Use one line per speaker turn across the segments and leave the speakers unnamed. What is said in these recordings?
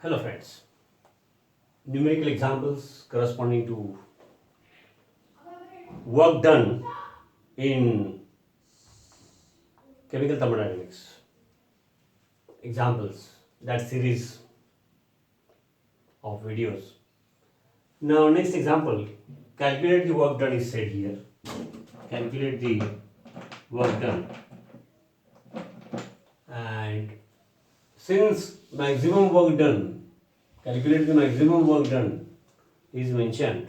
Hello friends. Numerical examples corresponding to work done in chemical thermodynamics. Examples, that series of videos. Now next example, calculate the work done is said here. Calculate the work done. And since maximum work done, calculate the maximum work done is mentioned,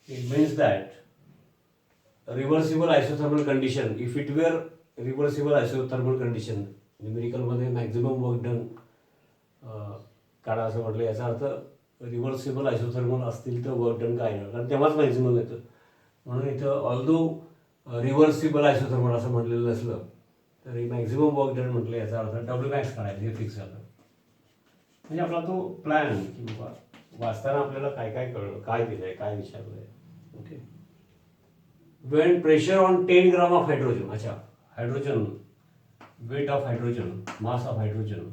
it means that reversible isothermal condition, if it were reversible isothermal condition, numerical मध्ये maximum work done काढा असं म्हटलं, याचा अर्थ reversible isothermal असतील तर work done काय येणार, कारण तेव्हाच मॅक्झिमम येतं. म्हणून इथं ऑल्दो रिव्हर्सिबल आयसोथर्मल असं म्हटलेलं नसलं तरी मॅक्झिमम वर्क डन म्हटलं, याचा अर्थ डब्ल्यू मॅक्स काढायचं, हे फिक्स झालं. म्हणजे आपला तो प्लॅन किंवा वाचताना आपल्याला काय काय कळलं, काय दिलंय, काय विचारलंय. Okay. When pressure on 10 gram of hydrogen, अच्छा, hydrogen, weight of hydrogen, mass of hydrogen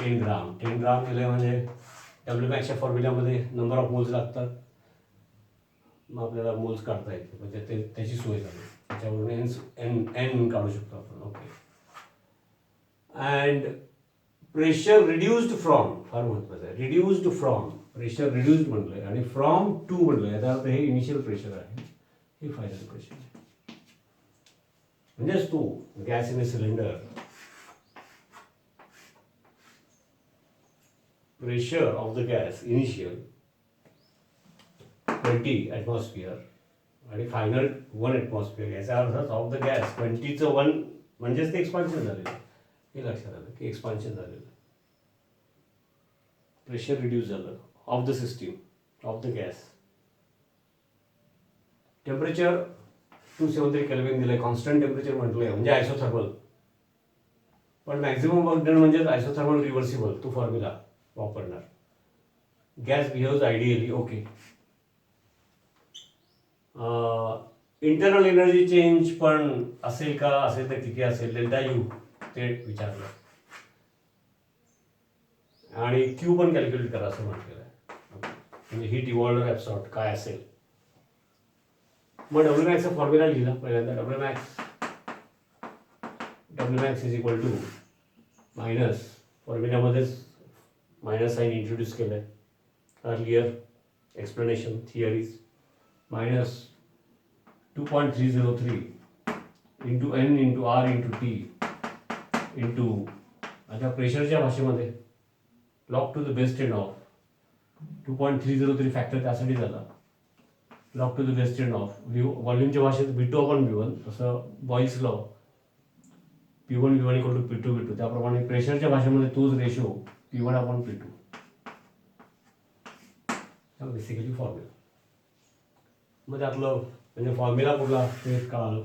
10 ग्राम दिले म्हणजे डब्ल्यू मॅक्सच्या फॉर्म्युल्यामध्ये नंबर ऑफ मोल्स लागतात, मग आपल्याला मोल्स काढता येते, म्हणजे त्याची सोय झाली. त्याच्यावरून एन काढू शकतो आपण. Okay. And pressure reduced from, फार महत्त्वाचं आहे, रिड्यूस्ड फ्रॉम, प्रेशर रिड्यूस्ड म्हटलंय आणि फ्रॉम टू म्हटलंय, याचा अर्थ हे इनिशियल प्रेशर आहे, हे फायनल प्रेशर आहे. म्हणजेच तो gas in a cylinder, pressure of the gas initial 20 atmosphere आणि फायनल 1 ॲटमॉस्फिअर, याचा अर्थ ऑफ द गॅस 20चं 1 म्हणजेच ते एक्सपान्शन झालेलं, हे लक्षात आलं की एक्सपान्शन झालेलं, प्रेशर रिड्यूस झालं of the system, of the gas. Temperature 273 kelvin दिलंय, कॉन्स्टंट टेम्परेचर म्हटलंय म्हणजे आयसोथर्मल, पण मॅक्झिमम वर्क डन म्हणजेच आयसोथर्मल रिव्हर्सिबल, तो फॉर्म्युला वापरणार. Gas behaves ideally. Okay. Internal energy change पण असेल का, असेल तर किती असेल, डेल्टा यू ते विचारलं, आणि क्यू पण कॅल्क्युलेट करा असं म्हटलेलं आहे. म्हणजे हीट इव्हॉल्व्ड ॲब्सॉर्ब काय असेल. मग डब्ल्यू मॅक्सचा फॉर्म्युला लिहिला पहिल्यांदा. W max is equal to minus, फॉर्म्युल्यामध्येच मायनस साईन इंट्रोड्यूस केलं आहे, earlier explanation theories, minus 2.303 into N into R into T into, आता प्रेशरच्या भाषेमध्ये log to the base and of 2.303 factor त्यासाठी झाला, log to the base and of व्हॉल्यूमच्या भाषेत V2 अपॉन V1, तसं boils law P1 V1 equal to P2 V2, त्याप्रमाणे प्रेशरच्या भाषेमध्ये तोच ratio P1 upon P2, basically formula. मग त्यातलं म्हणजे फॉर्म्युला कुठला ते कळालं.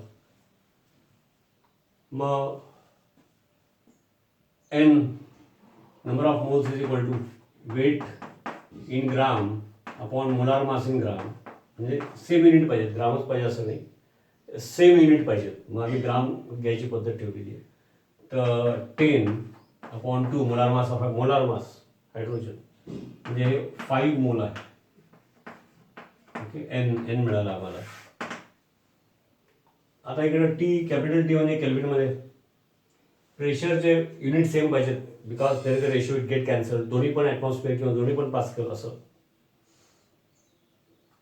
मग N number of moles is equal to weight in gram upon molar mass in gram, म्हणजे सेम युनिट पाहिजेत, ग्रामच पाहिजे असं नाही, सेम युनिट पाहिजेत. मग आम्ही ग्राम घ्यायची पद्धत ठेवलेली आहे. तर 10 अपॉन 2 मोलार मास हायड्रोजन, म्हणजे हे 5 मोल आहे. ओके. एन मिळाला आम्हाला. आता इकडे टी, कॅपिटल टी म्हणजे केल्विनमध्ये, प्रेशरचे युनिट सेम पाहिजेत, because there is a ratio it get cancel, दोन्ही पण ॲटमॉस्फिअर किंवा दोन्ही पण पास्कल असं.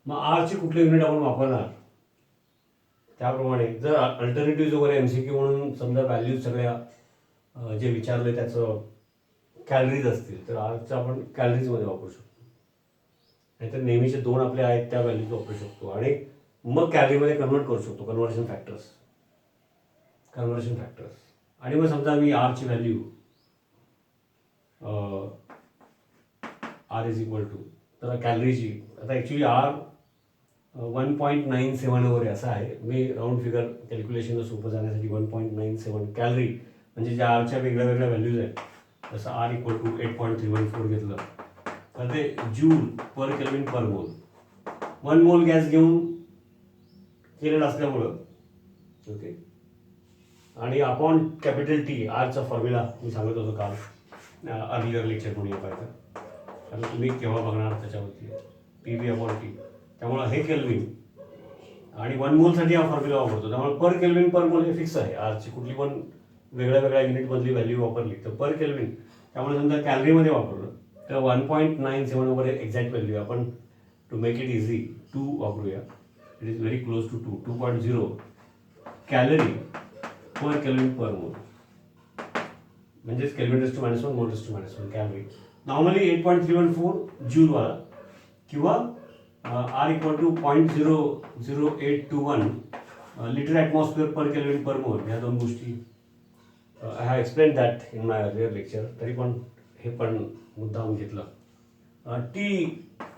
मग आरचे कुठले युनिट आपण वापरणार, त्याप्रमाणे जर अल्टरनेटिव्ह वगैरे MCQ म्हणून समजा व्हॅल्यूज सगळ्या जे विचारले त्याचं कॅलरीज असतील तर आरचं आपण कॅलरीजमध्ये वापरू शकतो, नाहीतर नेहमीचे 2 आपले आहेत त्या व्हॅल्यूज वापरू शकतो, आणि मग कॅलरीमध्ये कन्वर्ट करू शकतो, कन्व्हर्शन फॅक्टर्स. आणि मग समजा मी आरची value R is equal to, तर कॅलरीची आता ॲक्च्युली आर 1.97 वगैरे असं आहे, मी राऊंड फिगर कॅल्क्युलेशनला सोपं जाण्यासाठी 1.97 कॅलरी म्हणजे ज्या आरच्या वेगळ्या वेगळ्या व्हॅल्यूज आहेत, तसं आर इक्वल टू 8.314 घेतलं तर ते जूल पर केल्विन पर मोल, 1 मोल गॅस घेऊन केलेलं असल्यामुळं. ओके. आणि अपॉन कॅपिटल टी आरचा फॉर्म्युला मी सांगत होतो काल अर्लियर लेक्चर म्हणून पाहिजे, कारण तुम्ही केव्हा बघणार त्याच्यावरती पी बी अपॉन टी. त्यामुळं हे केल्विन आणि 1 मोलसाठी हा फॉर्म्युला वापरतो. त्यामुळे पर केल्विन पर मोल हे फिक्स आहे. आरची कुठली पण वेगळ्या वेगळ्या युनिटमधली व्हॅल्यू वापरली तर पर केल्विन. त्यामुळे समजा कॅलरीमध्ये वापरलं तर 1.97 वगैरे एक्झॅक्ट व्हॅल्यू आपण टू मेक इट इझी 2 वापरूया. It is very close to 2.0 calorie per kelvin per mole, म्हणजेच केल्विन टेस्ट -1 मोल टेस्ट -1 कॅलरी. नॉर्मली 8.314 जूलवाला किंवा R equal to 0.00821 litre atmosphere per kelvin per mole. ह्या दोन गोष्टी I have explain that in my earlier lecture, तरी पण हे पण मुद्दाम घेतलं. टी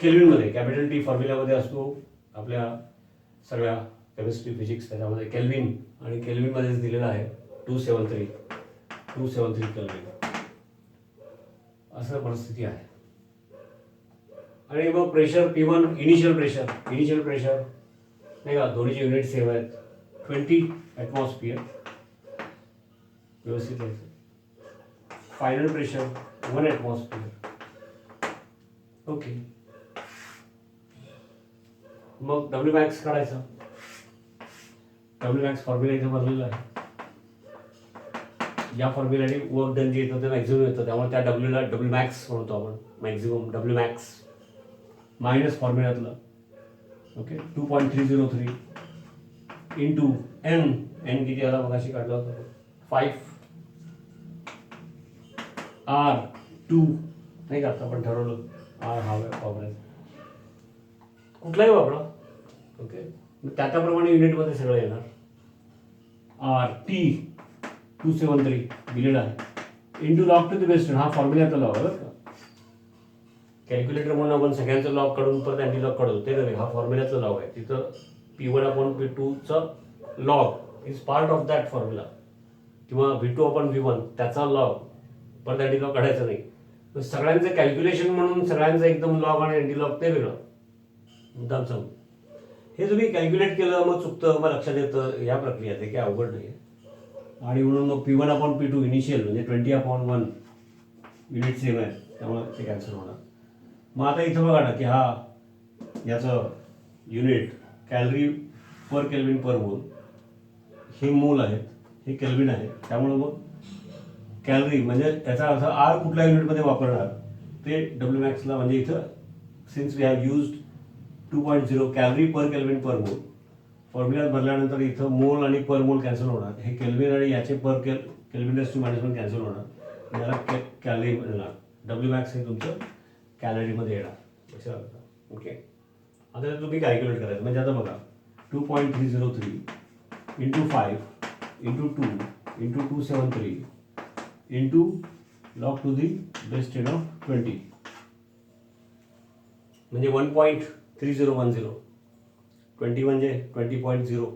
केल्विनमध्ये कॅपिटल टी फॉर्म्युल्यामध्ये असतो आपल्या सगळ्या केमिस्ट्री फिजिक्स, त्याच्यामध्ये केल्विन आणि केल्विनमध्येच दिलेलं आहे 273 केल्विन. असं परिस्थिती आहे. आणि मग प्रेशर P1 इनिशियल प्रेशर नाही का, दोन्हीचे युनिट सेम आहेत 20 ॲटमॉस्फिअर व्यवस्थित आहे. Final pressure 1 atmosphere. ओके, मग डब्ल्यू मॅक्स काढायचा. डब्ल्यू मॅक्स फॉर्म्युला इथे भरलेला आहे. या फॉर्म्युलाने वर्क डन जे येतं ते मॅक्झिमम येतं, त्यामुळे त्या डब्ल्यूला डब्ल्यू मॅक्स म्हणतो आपण. मॅक्झिमम डब्ल्यू मॅक्स मायनस फॉर्म्युल्यातलं. ओके, 2.303 इंटू एन किती आला मग अशी काढलं होतं 5 R2 नाही का. आता आपण ठरवलं R हा वापरायचा, कुठलाही वापरा. ओके, त्याप्रमाणे युनिटमध्ये सगळं येणार. RT 273 दिलेला आहे into log to the base 10 हा फॉर्म्युल्याचा लॉग आहे बरं का. कॅल्क्युलेटर म्हणून आपण सगळ्यांचं लॉग काढून परत अँटी लॉग काढतो ते नव्हे, हा फॉर्म्युल्याचा लॉग आहे. तिथं P1 अपॉन P2चा log is part of that formula, किंवा V2 अपॉन V1 त्याचा लॉग परत अँटी लॉग काढायचा नाही. सगळ्यांचं कॅल्क्युलेशन म्हणून सगळ्यांचं एकदम लॉग आणि अँटी लॉग ते वेगळं मुद्दाम सांगू. हे तुम्ही कॅल्क्युलेट केलं मग चुकतं मग लक्षात येतं, या प्रक्रिया आहे, काही अवघड नाही आहे. आणि म्हणून मग P1 अपॉन P2 इनिशियल म्हणजे 20/1 युनिट सेम आहे, त्यामुळे ते कॅन्सल होणार. मग आता इथं बघा ना की हा याचं unit calorie per kelvin per मोल, हे मोल आहेत, हे केल्विन आहे. त्यामुळे मग कॅलरी म्हणजे याचा अर्थ आर कुठल्या युनिटमध्ये वापरणार ते डब्ल्यू मॅक्सला, म्हणजे इथं since we have used 2.0 calorie per kelvin per mole फॉर्म्युल्यात भरल्यानंतर इथं मोल आणि पर मोल कॅन्सल होणार. हे केल्विन आणि याचे पर केल्विन टेस्ट -1 कॅन्सल होणार, याला कॅलरी मिळणार. डब्ल्यू मॅक्स हे तुमचं कॅलरीमध्ये येणार. लक्षात. ओके, आता तुम्ही कॅल्क्युलेट करायचं. म्हणजे आता बघा 2.303 into 5 into 2 into 273 into log to the base 10 of 20 म्हणजे 1.3010. 20 म्हणजे 20.0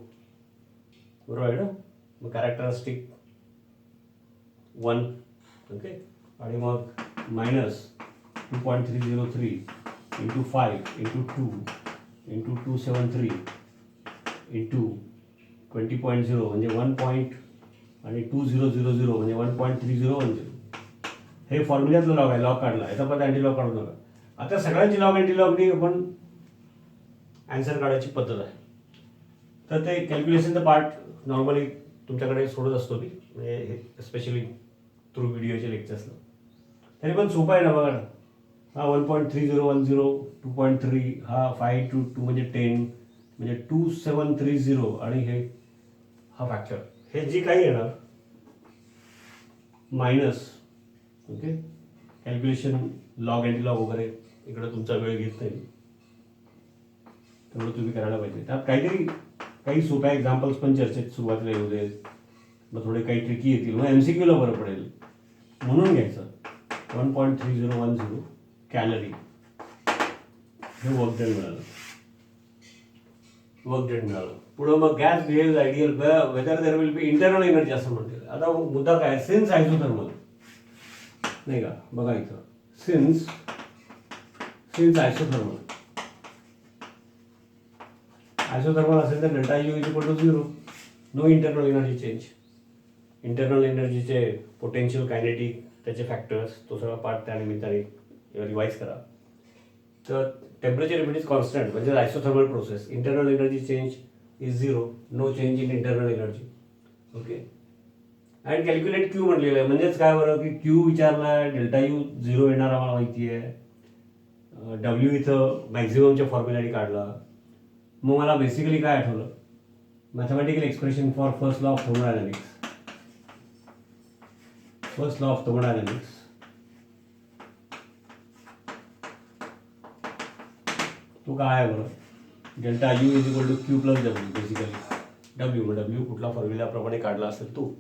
बरोबर आहे ना. मग कॅरेक्टरिस्टिक 1. ओके, आणि मग minus 2.303 into 5 into 2 into 273 into 20.0 म्हणजे 1. आणि 2000 म्हणजे 1.3010. हे फॉर्म्युल्यातलं लॉग आहे, लॉग काढला. याचा पण अँटी लॉग काढू नका. आता सगळ्यांची लॉग अँटी लॉगनी आपण आन्सर काढायची पद्धत आहे. तर ते कॅल्क्युलेशनचं पार्ट नॉर्मली तुमच्याकडे सोडत असतो मी, म्हणजे स्पेशली थ्रू व्हिडिओच्या लेक्चर्सला. तरी पण सोपं आहे ना बघा ना. हा 1.3010 2.3 हा 5 to 2 म्हणजे 10 म्हणजे 2730 आणि हे हा फॅक्टर हे जी काही येणार minus. Okay, calculation log anti log वगैरे इकडं तुमचा वेळ घेत नाही, तेवढं तुम्ही करायला पाहिजे. त्यात काही सोप्या एक्झाम्पल्स पण चर्चेत सुरुवातीला येऊ दे, मग थोडे काही ट्रिकी येतील, मग MCQला बरं पडेल म्हणून घ्यायचं. 1.3010 कॅलरी हे वर्क डन मिळालं. पुढं मग gas behaves ideal whether there will be internal energy असं म्हणते. आता मुद्दा काय, सिन्स आयसोथर्मल नाही का. बघा इथं सिन्स आयसोथर्मल असेल तर delta U equal to 0, no internal energy change. Internal एनर्जीचे पोटेन्शियल कायनेटिक त्याचे फॅक्टर्स तो सगळा पार्ट त्या निमित्ताने रिवाईज करा. तर temperature if it is constant म्हणजे isothermal process, internal energy change is zero, no change in internal energy. Okay. And calculate Q म्हटलेलं आहे, म्हणजेच काय बरं की क्यू विचारला, डेल्टा यू झिरो येणार आम्हाला माहिती आहे, डब्ल्यू इथं मॅक्झिममच्या फॉर्म्युलाने काढला. मग मला बेसिकली काय आठवलं, mathematical expression for first law of thermodynamics. First law of thermodynamics तो काय आहे बरं, delta U is equal to Q plus W. Basically W कुठला फॉर्म्युलाप्रमाणे काढला असेल तो,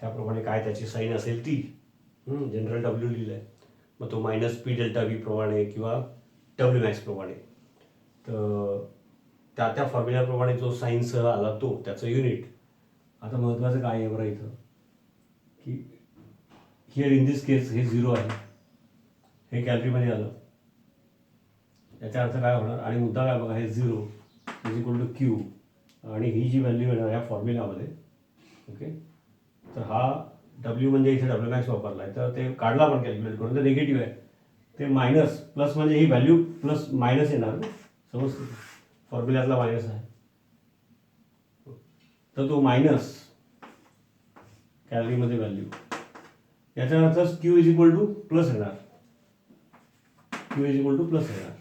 त्याप्रमाणे काय त्याची साईन असेल ती, जनरल डब्ल्यू लिहिलं आहे. मग तो मायनस पी डेल्टा व्ही प्रमाणे किंवा डब्ल्यू मॅक्स प्रमाणे, तर त्या फॉर्म्युल्याप्रमाणे जो साईनसह आला तो त्याचं युनिट. आता महत्त्वाचं काय आहे बरं इथं की हिअर इन दिस केस हे झिरो आहे, हे कॅलरीमध्ये आलं, याचा अर्थ काय होणार, आणि मुद्दा काय बघा, हे zero is equal to Q, आणि ही जी व्हॅल्यू येणार या फॉर्म्युलामध्ये. ओके. तर हा डब्ल्यू म्हणजे इथे डब्ल्यू मॅक्स वापरला आहे, तर ते काढला आपण कॅल्क्युलेट करून, तर निगेटिव्ह आहे. ते मायनस प्लस म्हणजे ही व्हॅल्यू प्लस मायनस येणार ना, समजतं, फॉर्म्युल्यातला मायनस आहे, तर तो मायनस कॅलरीमध्ये व्हॅल्यू, याचा अर्थ Q is equal to plus येणार, Q is equal to plus येणार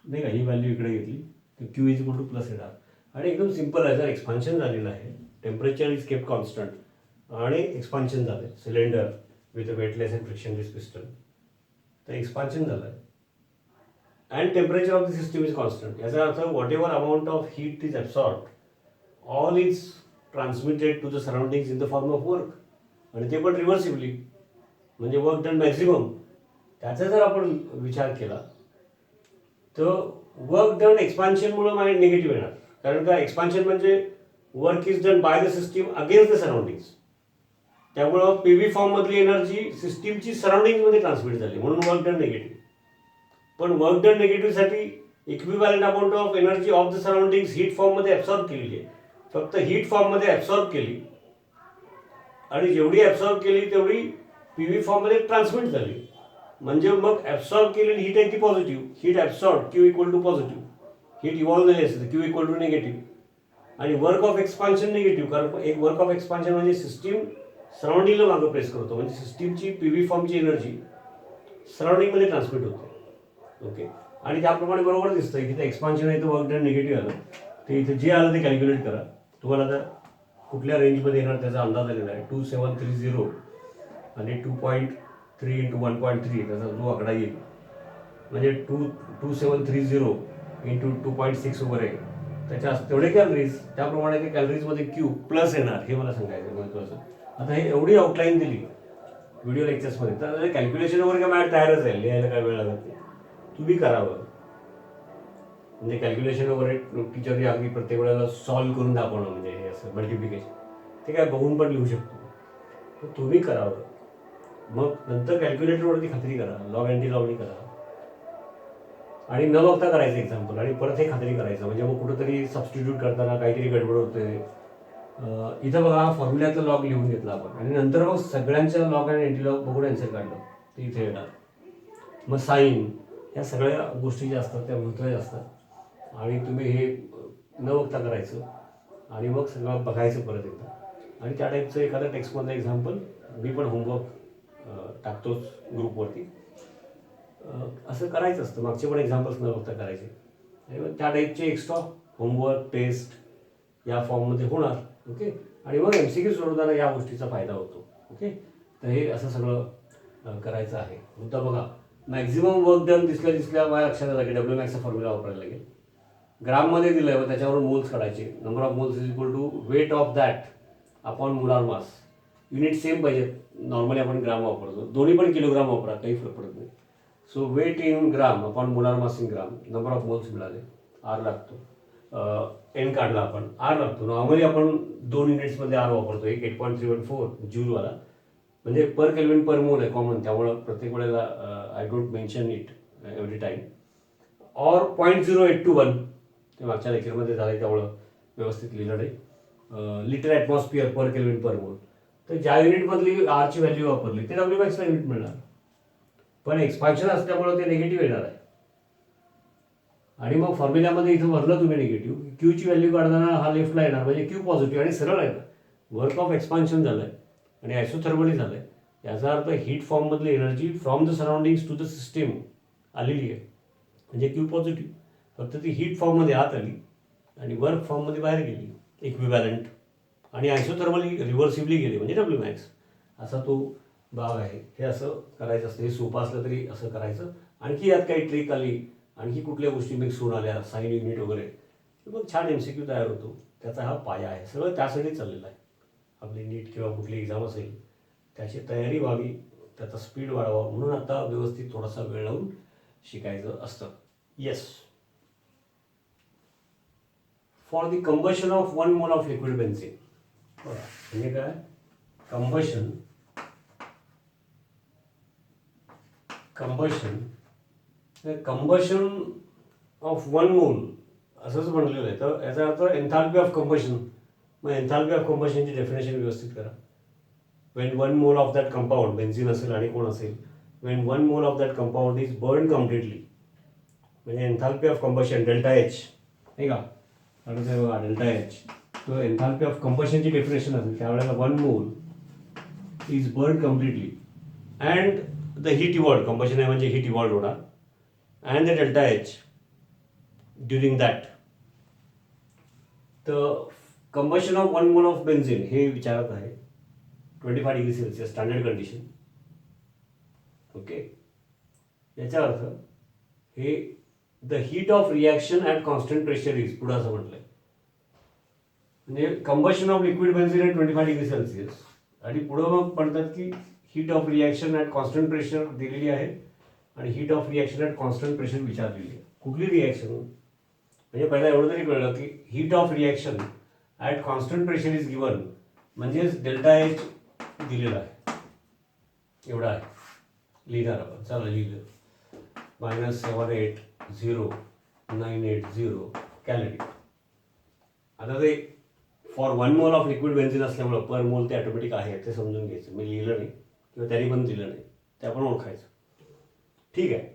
नाही का. ही व्हॅल्यू इकडे घेतली तर Q is equal to plus येणार. आणि एकदम सिम्पल आहे, जर एक्सपान्शन झालेलं आहे, टेम्परेचर इज केप्ट कॉन्स्टंट आणि एक्सपान्शन झालं cylinder with weightless and frictionless piston, तर एक्सपान्शन झालं आहे and temperature of the system is constant. याचा अर्थ whatever amount of heat is absorb, all is transmitted to the surroundings in the form of work, आणि ते पण रिव्हर्सिबली, म्हणजे work done maximum. त्याचा जर आपण विचार केला तर वर्क डन एक्सपान्शनमुळे निगेटिव्ह येणार, कारण का एक्सपान्शन म्हणजे work is done by the system against the surroundings, त्यामुळं पी व्ही फॉर्ममधली एनर्जी सिस्टीमची सराउंडिंगमध्ये ट्रान्समिट झाली, म्हणून वर्क डन निगेटिव्ह. पण वर्क डन निगेटिव्हसाठी equivalent amount of energy of the surroundings heat फॉर्ममध्ये ॲब्सॉर्ब केलेली आहे, फक्त हीट फॉर्ममध्ये ॲब्सॉर्ब केली, आणि जेवढी ॲब्सॉर्ब केली तेवढी पी व्ही फॉर्ममध्ये ट्रान्समिट झाली. म्हणजे मग ॲब्सॉर्ब केलेली हीट आहे ती positive, heat absorb Q equal to positive, heat evolve झाली असते क्यू इक्वल टू निगेटिव्ह. आणि वर्क ऑफ एक्सपान्शन निगेटिव्ह, कारण एक वर्क ऑफ एक्सपान्शन म्हणजे सिस्टीम सराउंडिंगला मागं प्रेस करतो, म्हणजे सिस्टीमची पी व्ही फॉर्मची एनर्जी सराउंडिंगमध्ये ट्रान्समिट होते. ओके. आणि त्याप्रमाणे बरोबर दिसतं की ते एक्सपान्शन आहे, तर वर्क डन निगेटिव्ह आलं, ते इथे जे आलं ते कॅल्क्युलेट करा. तुम्हाला आता कुठल्या रेंजमध्ये येणार त्याचा अंदाज आलेला आहे. 2730 आणि 2.3 इंटू 1.3 त्याचा जो आकडा येईल, म्हणजे 2730 इंटू 2.6 वगैरे, त्याच्या तेवढे कॅलरीज, त्याप्रमाणे ते कॅलरीजमध्ये क्यू प्लस येणार, हे मला सांगायचं महत्त्वाचं. आता हे एवढी आउटलाईन दिली व्हिडिओ लेक्चर्समध्ये, तर कॅल्क्युलेशन वगैरे काय मॅट तयारच आहे, लिहायला काय वेळ लागत नाही, तुम्ही करावं. म्हणजे कॅल्क्युलेशन वगैरे टीचरने अगदी प्रत्येक वेळेला सॉल्व्ह करून दाखवणं, म्हणजे हे असं मल्टिप्लिकेशन, ते काय बघून पण लिहू शकतो, तर तुम्ही करावं. मग नंतर कॅल्क्युलेटरवरती खात्री करा, लॉग अँटी लॉगनी करा, आणि न बघता करायचं एक्झाम्पल, आणि परत हे खात्री करायचं. म्हणजे मग कुठंतरी सबस्टिट्यूट करताना काहीतरी गडबड होते. इथं बघा फॉर्म्युल्यातलं लॉग लिहून घेतला आपण, आणि नंतर मग सगळ्यांच्या लॉग आणि अँटी लॉग बघून आन्सर काढलं, ते इथे येणार. मग साईन, या सगळ्या गोष्टी ज्या असतात त्या महत्त्वाच्या असतात, आणि तुम्ही हे न बघता करायचं, आणि मग सगळं बघायचं परत एकदा. आणि त्या टाईपचं एखादं टेक्स्टमधलं एक्झाम्पल मी पण होमवर्क टाकतोच ग्रुपवरती, असं करायचं असतं. मागचे पण एक्झाम्पल्स न बघता करायचे, आणि मग त्या टाईपचे एक्स्ट्रा होमवर्क टेस्ट या फॉर्ममध्ये होणार. ओके. आणि मग MCQ सोडवताना या गोष्टीचा फायदा होतो. ओके. तर हे असं सगळं करायचं आहे. मुद्दा बघा, मॅक्झिमम वर्क डन दिसल्या माझ्या लक्षात आलं की डब्ल्यू मॅक्सचा फॉर्म्युला वापरायला लागेल. ग्राममध्ये दिलं आहे, मग त्याच्यावरून मोल्स काढायचे. Number of moles is equal to weight of that upon molar mass. Unit same पाहिजेत, नॉर्मली आपण ग्राम वापरतो, दोन्ही पण किलोग्राम वापरा, काही फरक पडत नाही. So weight in gram upon molar mass in gram, number of moles मिळाले, आर लागतो. एन काढला आपण, आर लागतो. नॉर्मली आपण 2 युनिट्समध्ये आर वापरतो, एक 8.314 जूलवाला, म्हणजे पर केल्विन पर मोल आहे कॉमन, त्यामुळं प्रत्येक वेळेला I don't mention it every time. Or 0.0821, ते मागच्या लेक्चरमध्ये झालं आहे त्यामुळं व्यवस्थित लिहिलं नाही. Litre atmosphere per kelvin per मोल, तर ज्या युनिटमधली आरची व्हॅल्यू वापरली ते डब्ल्यू मॅक्सला युनिट मिळणार. पण एक्सपान्शन असल्यामुळे ते निगेटिव्ह येणार आहे. आणि मग फॉर्म्युल्यामध्ये इथं भरलं तुम्ही निगेटिव्ह, क्यूची व्हॅल्यू काढताना हा लेफ्टला येणार, म्हणजे क्यू पॉझिटिव्ह आणि सरळ आहे. वर्क ऑफ एक्सपान्शन झालं आहे आणि आयसोथर्मली झालं आहे. याचा अर्थ हीट फॉर्ममधली energy from the surroundings to the system आलेली आहे, म्हणजे क्यू पॉझिटिव्ह. फक्त ती हीट फॉर्ममध्ये आत आली आणि वर्क फॉर्ममध्ये बाहेर गेली इक्विव्हॅलंट, आणि आयसोथर्मली रिव्हर्सिबली गेली म्हणजे डब्ल्यू मॅक्स. असा तो भाग आहे. हे असं करायचं असतं. हे सोपं असलं तरी असं करायचं. आणखी यात काही ट्रिक आली, आणखी कुठल्या गोष्टी मिक्स होऊन आल्या, साईन युनिट वगैरे, मग छान MCQ तयार होतो. त्याचा हा पाया आहे. सगळं त्यासाठीच चाललेलं आहे. आपली नीट किंवा कुठली एक्झाम असेल त्याची तयारी व्हावी, त्याचा स्पीड वाढवा, म्हणून आता व्यवस्थित थोडासा वेळ लावून शिकायचं असतं. Yes. For the combustion of 1 mole of liquid benzene. म्हणजे काय? कंबशन ऑफ 1 मोल असंच म्हणलेलं आहे. तर याचा अर्थ एन्थाल्पी ऑफ कंबशन. मग एन्थाल्पी ऑफ कंबशनची डेफिनेशन व्यवस्थित करा. Wien 1 mole of that compound, benzene असेल आणि कोण असेल, when 1 mole of that compound is burn completely, म्हणजे enthalpy of combustion delta H, नाही का? आणि बघा डेल्टा एच, तो एन्थाल्पी ऑफ कंबशनची डेफिनेशन असेल त्यावेळेला 1 mole is burn completely and the heat evolved, combustion आहे म्हणजे हीट इव्हॉल्ड होणार, and the delta H during that. तर combustion of 1 mole of benzene हे विचारत आहे 25 degree Celsius standard condition. Okay. याचा अर्थ हे the heat of reaction at constant pressure is, पुढं असं म्हटलंय, म्हणजे combustion of liquid benzene at 25 degree Celsius, आणि पुढं मग म्हणतात की heat of reaction at constant pressure दिलेली आहे आणि heat of reaction at constant pressure विचारलेली आहे. कुठली रिॲक्शन? म्हणजे पहिला एवढं तरी कळलं की heat of reaction at constant pressure is given, म्हणजेच डेल्टा एच दिलेला आहे, एवढा आहे. लिहिणार आपण, चला लिहिलं, -780,980 कॅलरी. आता ते for 1 mole of liquid benzene असल्यामुळं पर मोल ते ऑटोमॅटिक आहे ते समजून घ्यायचं. मी लिहिलं नाही किंवा त्यांनी पण दिलं नाही, ते आपण ओळखायचं. ठीक आहे.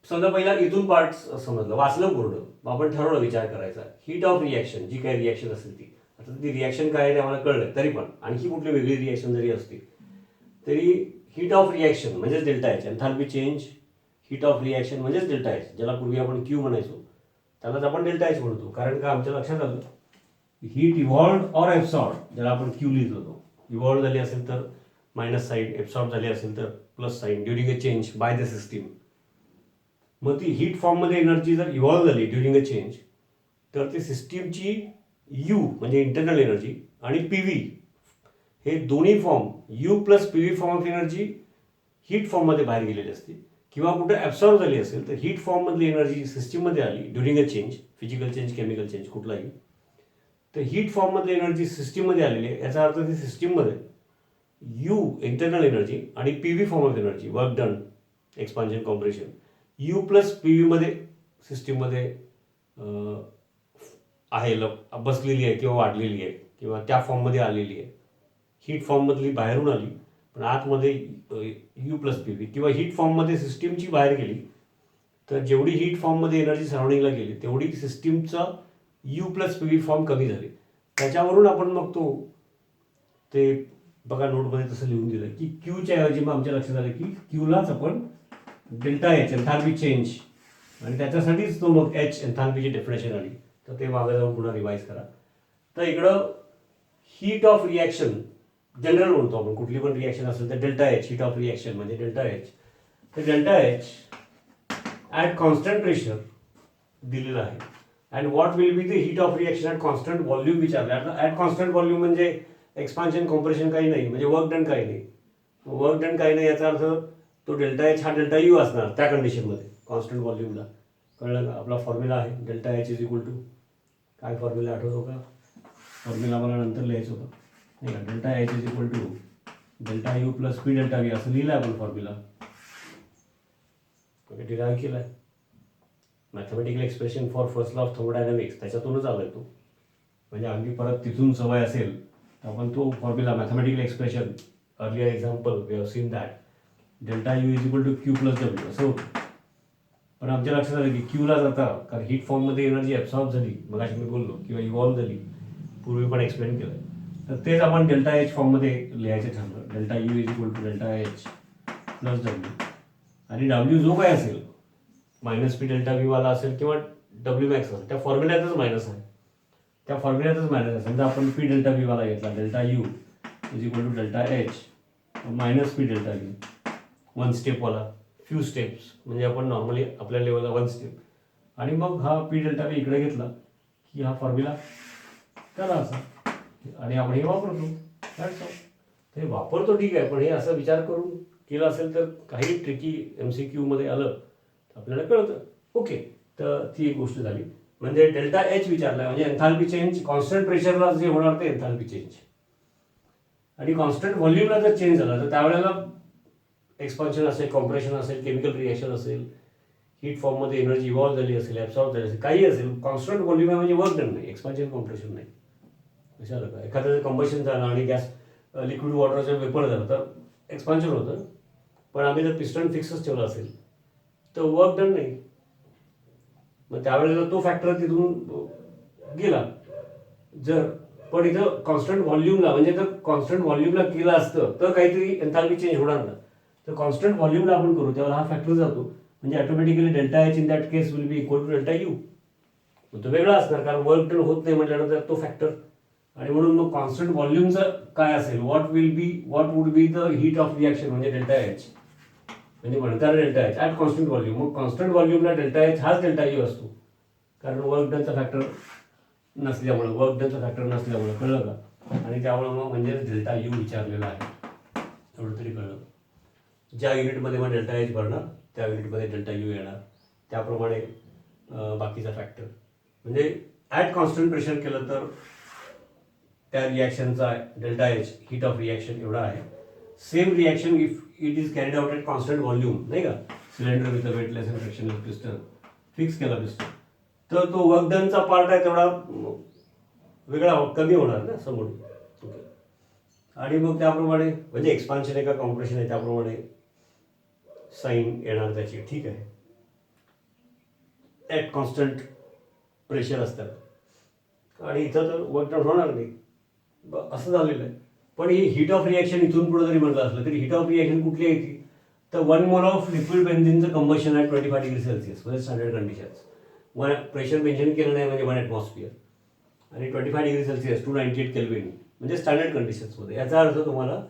समजा पहिला इथून पार्ट समजलं, वाचलं पूर्ण, आपण ठरवलं विचार करायचा. हीट ऑफ रिॲक्शन, जी काही रिॲक्शन असेल ती, आता ती रिॲक्शन काय आहे ते आम्हाला कळलं, तरी पण आणखी कुठली वेगळी रिॲक्शन जरी असती तरी हीट ऑफ रिॲक्शन म्हणजेच delta H, enthalpy change, heat of reaction म्हणजेच डेल्टा एच, ज्याला पूर्वी आपण क्यू म्हणायचो त्यालाच आपण डेल्टा एच म्हणतो. कारण का आमच्या लक्षात आलं हीट इव्हॉल्ड ऑर एब्सॉर्ब, ज्याला आपण क्यू लिहित होतो, इव्हॉल्ड झाली असेल तर मायनस साईन, एब्सॉर्ब झाली असेल तर plus sign, during a change by the system. मग ती हीट फॉर्ममध्ये एनर्जी जर इव्हॉल्व झाली ड्युरिंग अ चेंज, तर ती सिस्टीमची यू म्हणजे इंटरनल एनर्जी आणि पी व्ही हे दोन्ही form, you plus P V form of energy heat फॉर्ममध्ये बाहेर गेलेली असते, किंवा कुठे ॲब्सॉर्ब झाली असेल तर हीट फॉर्ममधली एनर्जी सिस्टीममध्ये आली during a change, physical change, chemical change कुठलाही, तर हीट फॉर्ममधली एनर्जी सिस्टीममध्ये आलेली आहे. याचा अर्थ ती सिस्टीममध्ये यू इंटरनल एनर्जी आणि P V form of energy, work done, expansion, compression, you plus P व्हीमध्ये सिस्टीममध्ये आहे, बसलेली आहे किंवा वाढलेली आहे किंवा त्या फॉर्ममध्ये आलेली आहे. हीट फॉर्ममधली बाहेरून आली पण आतमध्ये यू प्लस पी व्ही, किंवा हीट फॉर्ममध्ये सिस्टीमची बाहेर गेली तर जेवढी हीट फॉर्ममध्ये एनर्जी सराउंडिंगला गेली तेवढी सिस्टीमचा you plus P V form कमी झाली. त्याच्यावरून आपण मग तो ते बघा नोटमध्ये तसं लिहून दिलं की क्यूच्या ऐवजी मग आमच्या लक्षात आलं की क्यूलाच आपण डेल्टा एच, एन्थाल्पी चेंज, आणि त्याच्यासाठीच तो मग एच एन्थाल्पीची डेफिनेशन आली. तर ते मागे जाऊन पुन्हा रिवाईज करा. तर इकडं हीट ऑफ रिॲक्शन जनरल म्हणतो आपण, कुठली पण रिॲक्शन असेल तर delta H, heat of reaction म्हणजे डेल्टा एच. तर delta H at constant pressure दिलेलं आहे. And what will be the heat of reaction at constant volume विचारलं. आता ॲट कॉन्स्टंट व्हॉल्यूम म्हणजे एक्सपान्शन, कॉम्प्रेशन काही नाही, म्हणजे वर्क डन काही नाही. वर्क डन काही नाही याचा अर्थ तो डेल्टा एच हा डेल्टा यू असणार त्या कंडिशनमध्ये कॉन्स्टंट व्हॉल्यूमला. कळलं का? आपला फॉर्म्युला आहे delta H is equal to, काय फॉर्म्युला आठवतो का? फॉर्म्युला मला नंतर लिहायचं होतं नाही का. Delta H is equal to delta U plus P delta V असं लिहिलं आहे आपण फॉर्म्युला. ओके, डिराईव्ह केला आहे. Mathematical expression for first law of thermodynamics त्याच्यातूनच आला आहे तो. म्हणजे अगदी परत तिथून सवय असेल तर आपण तो formula mathematical expression earlier example we have seen that delta U is equal to Q plus W असं होतं. पण आमच्या लक्षात आलं की क्यूला जाता कारण हीट फॉर्ममध्ये एनर्जी ॲब्सॉर्ब झाली मग अशी मी बोललो किंवा इव्हॉल्व झाली पूर्वी पण एक्सप्लेन केलं तर तेच आपण डेल्टा एच फॉर्ममध्ये लिहायचं ठरलं. Delta U is equal to delta H plus W आणि डब्ल्यू जो काय असेल मायनस पी डेल्टा व्ही वाला असेल किंवा डब्ल्यू मॅक्स असेल त्या फॉर्म्युल्यातच मायनस आहे. त्या फॉर्म्युल्यातच मायनस आहे. समजा आपण पी डेल्टा व्ही वाला घेतला delta U is equal to delta H minus P delta V one स्टेपवाला फ्यू स्टेप्स म्हणजे आपण नॉर्मली आपल्या लेवलला वन स्टेप आणि मग हा पी डेल्टा व्ही इकडे घेतला की हा फॉर्म्युला करा असा आणि आपण हे वापरतो. That's all. हे वापरतो ठीक आहे पण हे असं विचार करून केलं असेल तर काही ट्रिकी MCQ मध्ये आलं तर आपल्याला कळतं. ओके तर ती एक गोष्ट झाली. म्हणजे डेल्टा एच विचारला म्हणजे एन्थाल्पी चेंज कॉन्स्टंट प्रेशरला जे होणार ते एन्थाल्पी चेंज आणि कॉन्स्टंट व्हॉल्यूमला जर चेंज झाला तर त्यावेळेला एक्सपान्शन असेल कॉम्प्रेशन असेल केमिकल रिएक्शन असेल हीट फॉर्ममध्ये एनर्जी इव्हॉल्व झाली असेल ॲब्सॉर्ब झाली असेल काही असेल कॉन्स्टंट व्हॉल्यूम आहे म्हणजे वर्क डन नाही एक्सपान्शन कॉम्प्रेशन नाही. कशाला काय एखादं कंबशन झालं आणि गॅस लिक्विड वॉटरचं वेपर झालं तर एक्सपान्शन होतं पण आम्ही जर पिस्टन फिक्सच ठेवला असेल तर वर्क डन नाही. मग त्यावेळेला तो फॅक्टर तिथून गेला. जर पण इथं कॉन्स्टंट व्हॉल्यूमला म्हणजे जर कॉन्स्टंट व्हॉल्यूमला केलं असतं तर काहीतरी एन्थाल्पी चेंज होणार ना. तर कॉन्स्टंट व्हॉल्यूमला आपण करू त्यावेळेला हा फॅक्टर जातो म्हणजे automatically delta H in that case will be equal to delta U. तो वेगळा असणार कारण वर्क डन होत नाही म्हटल्यानंतर तो फॅक्टर आणि म्हणून मग कॉन्स्टंट व्हॉल्यूमचं काय असेल what would be the heat of reaction म्हणजे डेल्टा एच म्हणजे म्हणतात delta H at constant volume. मग कॉन्स्टंट व्हॉल्यूमला डेल्टा एच हाच डेल्टा यू असतो कारण वर्क डनचा फॅक्टर नसल्यामुळे कळलं का. आणि त्यामुळे मग म्हणजे डेल्टा यू विचारलेला आहे एवढं तरी कळलं. ज्या युनिटमध्ये मग डेल्टा एच भरणार त्या युनिटमध्ये डेल्टा यू येणार त्याप्रमाणे बाकीचा फॅक्टर म्हणजे ॲट कॉन्स्टंट प्रेशर केलं तर त्या रिॲक्शनचा delta H heat of reaction एवढा आहे. Same reaction if it is carried out at constant volume नाही का cylinder with weightless and frictionless piston fix केला पिस्टन तर तो वर्क डनचा पार्ट आहे तेवढा वेगळा कमी होणार ना समोर. ओके आणि मग त्याप्रमाणे म्हणजे एक्सपान्शन आहे का कॉम्प्रेशन आहे त्याप्रमाणे साईन येणार त्याची ठीक आहे. ॲट कॉन्स्टंट प्रेशर असतात आणि इथं तर वर्क डन होणार नाही असं झालेलं आहे. पण ही हीट ऑफ रिॲक्शन इथून पुढे जरी म्हटलं असलं तरी हीट ऑफ रिॲक्शन कुठली येते तर 1 मोल ऑफ लिक्विड बेन्झिनचं कंबशन ॲट 25 डिग्री सेल्सिअस म्हणजे standard conditions. One pressure mention केलं नाही म्हणजे 1 ॲटमॉस्फिअर आणि 25 डिग्री सेल्सिअस 298 केल्विन म्हणजे स्टँडर्ड कंडिशन्समध्ये. याचा अर्थ तुम्हाला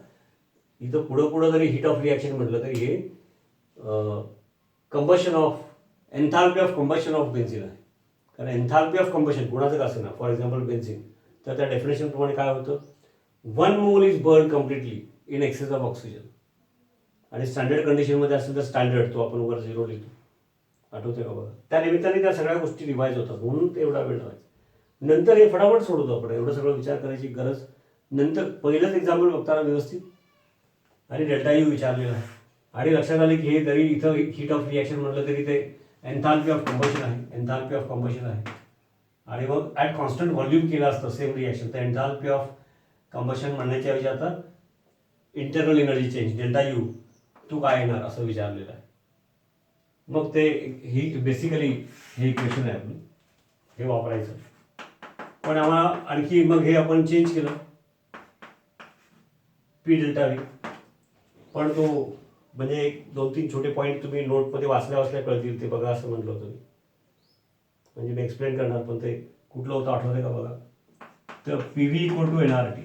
इथं पुढं जरी हीट ऑफ रिॲक्शन म्हटलं तरी हे combustion of enthalpy of combustion of benzene आहे. कारण एन्थाल्पी ऑफ कंबशन कोणाचं का असेल ना फॉर एक्झाम्पल बेन्झिन तर त्या डेफिनेशनप्रमाणे काय होतं 1 mole is burn completely in excess of oxygen आणि स्टँडर्ड कंडिशनमध्ये असेल तर स्टँडर्ड तो आपण वर 0 लिहितो आठवते का बघा. त्या निमित्ताने त्या सगळ्या गोष्टी रिवाईज होतात म्हणून ते एवढा वेळ लावायचा. नंतर हे फटाफट सोडतो आपण एवढं सगळं विचार करायची गरज नंतर पहिलंच एक्झाम्पल बघताना व्यवस्थित आणि डेल्टा यू विचारलेला आहे आणि लक्षात आले की हे जरी इथं हीट ऑफ रिॲक्शन म्हटलं तरी ते एन्थाल्पी ऑफ कंबशन आहे आणि मग ॲट कॉन्स्टंट व्हॉल्यूम केलं असतं सेम रिॲक्शन तर एन्थाल्पी ऑफ कंबशन म्हणण्याच्या ऐवजी आता internal energy change delta U तू काय येणार असं विचारलेलं आहे. मग ते ही बेसिकली हे इक्वेशन आहे आपलं हे वापरायचं. पण आम्हाला आणखी मग हे आपण चेंज केलं पी डेल्टा व्ही पण तो म्हणजे 2-3 छोटे पॉईंट तुम्ही नोटमध्ये वाचल्या कळतील ते बघा असं म्हटलं होतं मी. म्हणजे मी एक्सप्लेन करणार पण ते कुठलं होतं आठवतं का बघा. तर P V equal to NRT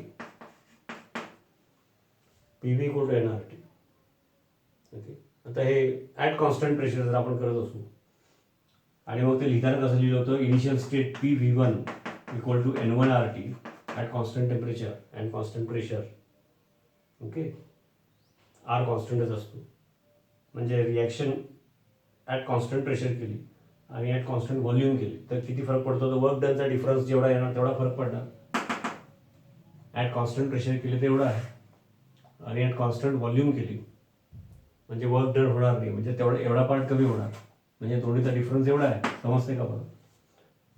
okay. आता हे ॲट कॉन्स्टंट प्रेशर जर आपण करत असू आणि मग ते लिहिताना कसं लिहिलं होतं initial state PV1 equal to N1RT at constant temperature and constant pressure. Okay R कॉन्स्टंटच असतो म्हणजे रिॲक्शन ॲट कॉन्स्टंट प्रेशर केली आणि ॲट कॉन्स्टंट व्हॉल्यूम केली तर किती फरक पडतो तर वर्क डनचा डिफरन्स जेवढा येणार तेवढा फरक पडणार. ॲट कॉन्स्टंट प्रेशर केली तेवढा आहे आणि ॲट कॉन्स्टंट व्हॉल्यूम केली म्हणजे वर्क डन होणार नाही म्हणजे एवढा पार्ट कमी होणार म्हणजे दोन्हीचा डिफरन्स एवढा आहे समजते का बघा.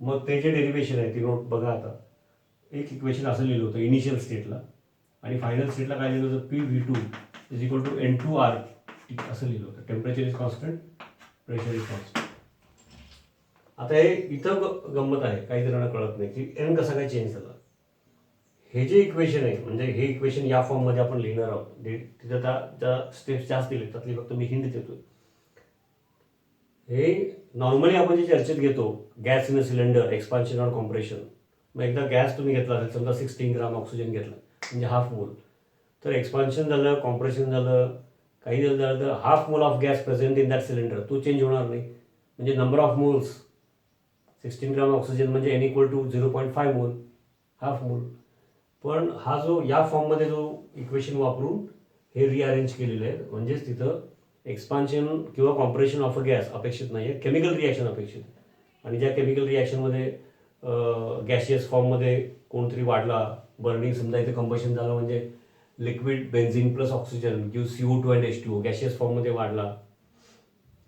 मग ते जे डेरिवेशन आहे ती नोट बघा आता एक इक्वेशन असं लिहिलं होतं इनिशियल स्टेटला, आणि फायनल स्टेटला काय लिहिलं होतं, PV2 is equal to N2RT असं लिहिलं होतं. Temperature is constant, pressure is constant. आता हे इथं गंमत आहे, काही जणांना कळत नाही की एन कसा काय चेंज झाला. हे जे इक्वेशन आहे, म्हणजे हे इक्वेशन या फॉर्ममध्ये आपण लिहिणार आहोत, तिथं त्या स्टेप्स जास्त दिले, त्यातली फक्त मी हिंट देतो. हे नॉर्मली आपण जे चर्चेत घेतो, gas in a cylinder, expansion और कॉम्प्रेशन. मग एकदा गॅस तुम्ही घेतला असेल, समजा 16 ग्राम ऑक्सिजन घेतला म्हणजे हाफ मोल, तर एक्सपान्शन झालं, कॉम्प्रेशन झालं, काही झालं तर half mole of gas present in that cylinder तो चेंज होणार नाही. म्हणजे number of moles 16 gram oxygen म्हणजे N इक्वल टू 0.5 मोल, हाफ मोल. पण हा जो या फॉर्ममध्ये जो इक्वेशन वापरून हे रिअरेंज केलेलं आहे, म्हणजेच तिथं एक्सपान्शन किंवा कॉम्प्रेशन ऑफ अ गॅस अपेक्षित नाही आहे, केमिकल रिॲक्शन अपेक्षित. आणि ज्या केमिकल रिॲक्शनमध्ये गॅशियस फॉर्ममध्ये कोणतरी वाढला, बर्निंग, समजा इथे कंबशन झालं म्हणजे लिक्विड बेन्झिन प्लस ऑक्सिजन किंवा CO2 अँड H2O गॅशियस फॉर्ममध्ये वाढला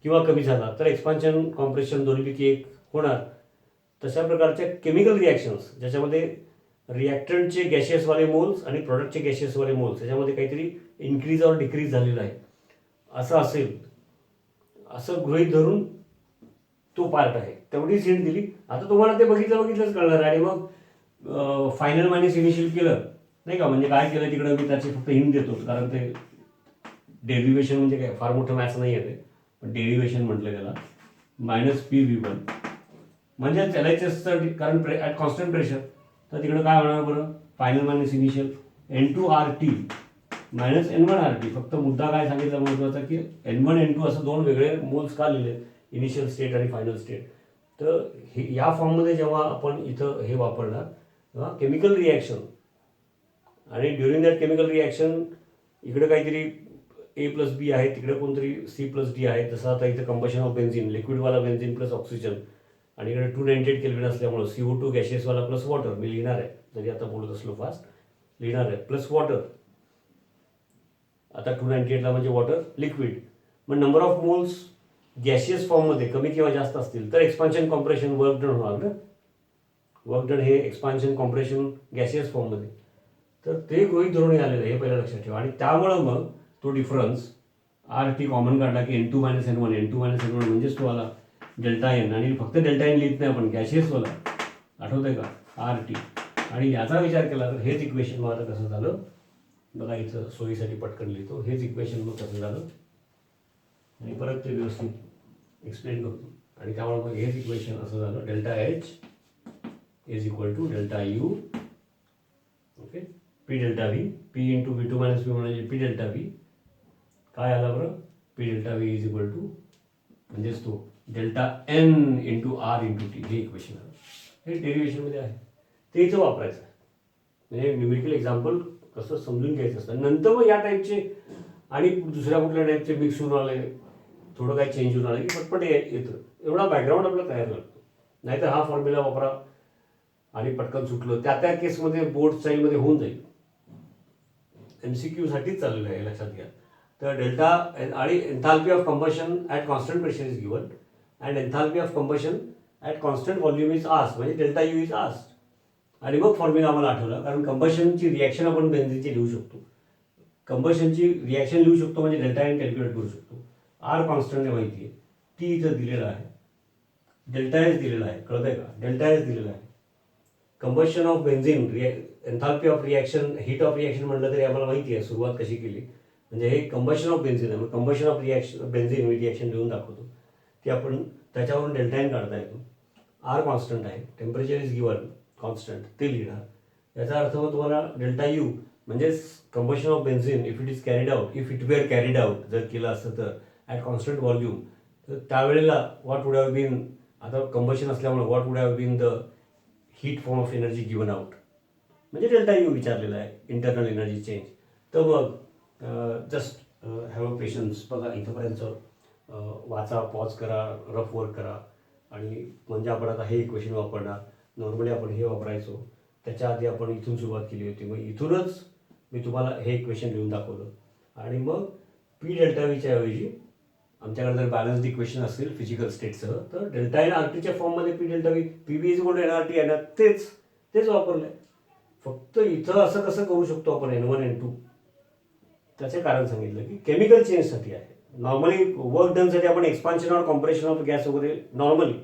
किंवा कमी झाला, तर एक्सपान्शन कॉम्प्रेशन दोन्हीपैकी एक होणार. तशा प्रकारच्या केमिकल रिॲक्शन्स ज्याच्यामध्ये रिॲक्टंटचे गॅशियसवाले मोल्स आणि प्रोडक्टचे गॅशियसवाले मोल्स याच्यामध्ये काहीतरी इन्क्रीज और डिक्रीज झालेला आहे असं असेल, असं गृहीत धरून तो पार्ट आहे, तेवढीच हिंट दिली. आता तुम्हाला ते बघितलंच कळणार. आणि मग फायनल मायनस इनिशियल केलं नाही का, म्हणजे काय केलं तिकडं मी त्याची फक्त हिंट देतो, कारण ते डेरिव्हेशन म्हणजे काय फार मोठं मॅथ्स नाही आहे ते, पण डेरिव्हेशन म्हटलं त्याला. -PV1 म्हणजे LHSचं, कारण ॲट कॉन्स्टंट प्रेशर, तर तिकडं काय होणार बरं, final minus initial N2RT minus N1RT. फक्त मुद्दा काय सांगितला महत्त्वाचा, की N1 N2 असं दोन वेगळे मोल्स का लिहिले, इनिशियल स्टेट आणि फायनल स्टेट. तर हे या फॉर्ममध्ये जेव्हा आपण इथं हे वापरणार तेव्हा केमिकल रिॲक्शन, आणि ड्युरिंग दॅट केमिकल रिॲक्शन इकडे काहीतरी A+B आहे, तिकडे कोणतरी C+D आहे. जसं आता इथं कंबशन ऑफ बेन्झिन, लिक्विडवाला बेन्झिन प्लस ऑक्सिजन, आणि इकडे 298 केल्विन असल्यामुळं CO2 गॅशियसवाला प्लस वॉटर, मी लिहिणार आहे जरी आता बोलत असलो फास्ट, लिहिणार आहे प्लस वॉटर. आता 298ला म्हणजे वॉटर लिक्विड. मग नंबर ऑफ मोल्स गॅशियस फॉर्ममध्ये कमी किंवा जास्त असतील तर एक्सपान्शन कॉम्प्रेशन वर्क डन होणार ना. वर्क डन हे एक्सपान्शन कॉम्प्रेशन गॅशियस फॉर्ममध्ये, तर ते गृहीत धरून आलेलं आहे, हे पहिलं लक्षात ठेवा. आणि त्यामुळं मग तो डिफरन्स RT कॉमन काढला की N2 - N1 म्हणजेच तो आला डेल्टा एन. आणि फक्त डेल्टा एन लिहित नाही आपण, गॅशियसवाला, आठवतंय का, RT. आणि याचा विचार केला तर हेच इक्वेशन मग आता कसं झालं बघा, इथं सोयीसाठी पटकन लिहितो, हेच इक्वेशन मग कसं झालं आणि परत ते व्यवस्थित एक्सप्लेन करतो. आणि त्यामुळे मग हेच इक्वेशन असं झालं, ΔH is equal to ΔU, okay, P∆V, P into V2 - V1 म्हणजे P∆V. काय आला बरं, P∆V इज इक्वल टू म्हणजेच तो ΔN into R into T, हे इक्वेशन आलं. हे डेरिव्हेशनमध्ये आहे, ते इथं वापरायचं आहे. म्हणजे न्यूमेरिकल एक्झाम्पल कसं समजून घ्यायचं असतं. नंतर मग या टाईपचे आणि दुसऱ्या कुठल्या टाईपचे मिक्स होऊन आले, थोडं काही चेंज होऊन आलं की पटपट येतं. एवढा बॅकग्राऊंड आपला तयार लागतो. नाहीतर हा फॉर्म्युला वापरा आणि पटकन सुटलं, त्या केसमध्ये बोर्ड स्टाईलमध्ये होऊन जाईल. MCQ साठीच चाललेलं आहे, लक्षात घ्या. तर डेल्टा आणि enthalpy of combustion at constant pressure is given and enthalpy of combustion at constant volume is asked, म्हणजे ΔU इज आस्क्ड. आणि मग फॉर्म्युला आम्हाला आठवला, कारण कंबशनची रिॲक्शन आपण बेन्झिनची लिहू शकतो, कंबशनची रिॲक्शन लिहू शकतो, म्हणजे ΔN कॅल्क्युलेट करू शकतो. R कॉन्स्टंट माहिती आहे, T इथं दिलेला आहे, ΔS दिलेला आहे, कळतंय का, ΔS दिलेला आहे. Combustion of benzene, enthalpy of reaction, heat of reaction म्हटलं तरी आम्हाला माहिती आहे सुरुवात कशी केली, म्हणजे हे कंबशन ऑफ बेन्झिन आहे. मग कंबशन ऑफ बेन्झिन मी रिॲक्शन लिहून दाखवतो, ती आपण त्याच्यावरून ΔN काढता येतो. R कॉन्स्टंट आहे, टेम्परेचर इज गिवन कॉन्स्टंट, ते लिहिणार. याचा अर्थ मग तुम्हाला ΔU म्हणजेच combustion of benzene if it were carried out, जर केलं असतं तर ॲट कॉन्स्टंट व्हॉल्यूम, तर त्यावेळेला व्हॉट वुड हॅव बीन, आता कंबशन असल्यामुळे what would have been the heat form of energy given out, म्हणजे ΔU विचारलेला आहे, इंटरनल एनर्जी चेंज. तर मग जस्ट हॅव अ पेशन्स, बघा इथंपर्यंत वाचा, पॉज करा, रफ वर्क करा. आणि म्हणजे आपण आता हे इक्वेशन वापरणार. नॉर्मली आपण हे वापरायचो, त्याच्या आधी आपण इथून सुरुवात केली होती, मग इथूनच मी तुम्हाला हे इक्वेशन लिहून दाखवलं. आणि मग P∆Vच्या ऐवजी आमच्याकडे जर बॅलन्स्ड इक्वेशन असेल फिजिकल स्टेटसह, तर ΔN RTच्या फॉर्ममध्ये P∆V, PV is equal to NRT आहे ना, तेच वापरलं आहे. फक्त इथं असं कसं करू शकतो आपण N1 N2, त्याचे कारण सांगितलं की केमिकल चेंजसाठी आहे. नॉर्मली वर्क डनसाठी आपण एक्सपान्शन और कॉम्प्रेशन ऑफ गॅस वगैरे नॉर्मली